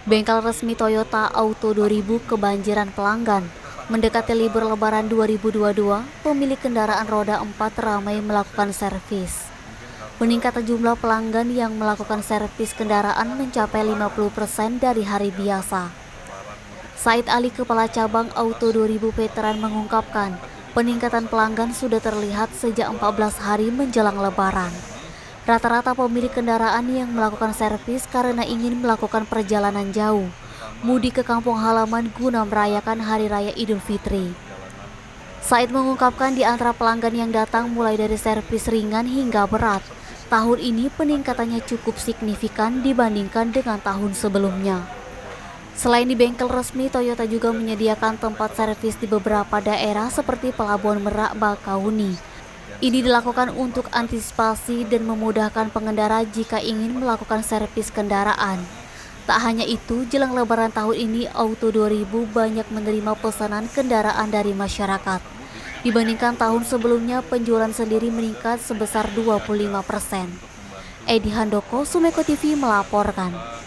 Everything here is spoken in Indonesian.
Bengkel resmi Toyota Auto 2000 kebanjiran pelanggan. Mendekati libur Lebaran 2022, pemilik kendaraan roda 4 ramai melakukan servis. Peningkatan jumlah pelanggan yang melakukan servis kendaraan mencapai 50% dari hari biasa. Said Ali, Kepala Cabang Auto 2000 Veteran mengungkapkan, peningkatan pelanggan sudah terlihat sejak 14 hari menjelang Lebaran. Rata-rata pemilik kendaraan yang melakukan servis karena ingin melakukan perjalanan jauh, mudik ke kampung halaman guna merayakan Hari Raya Idul Fitri. Said mengungkapkan di antara pelanggan yang datang mulai dari servis ringan hingga berat, tahun ini peningkatannya cukup signifikan dibandingkan dengan tahun sebelumnya. Selain di bengkel resmi, Toyota juga menyediakan tempat servis di beberapa daerah seperti Pelabuhan Merak, Bakauni. Ini dilakukan untuk antisipasi dan memudahkan pengendara jika ingin melakukan servis kendaraan. Tak hanya itu, jelang Lebaran tahun ini, Auto 2000 banyak menerima pesanan kendaraan dari masyarakat. Dibandingkan tahun sebelumnya, penjualan sendiri meningkat sebesar 25%. Edi Handoko, Sumeko TV melaporkan.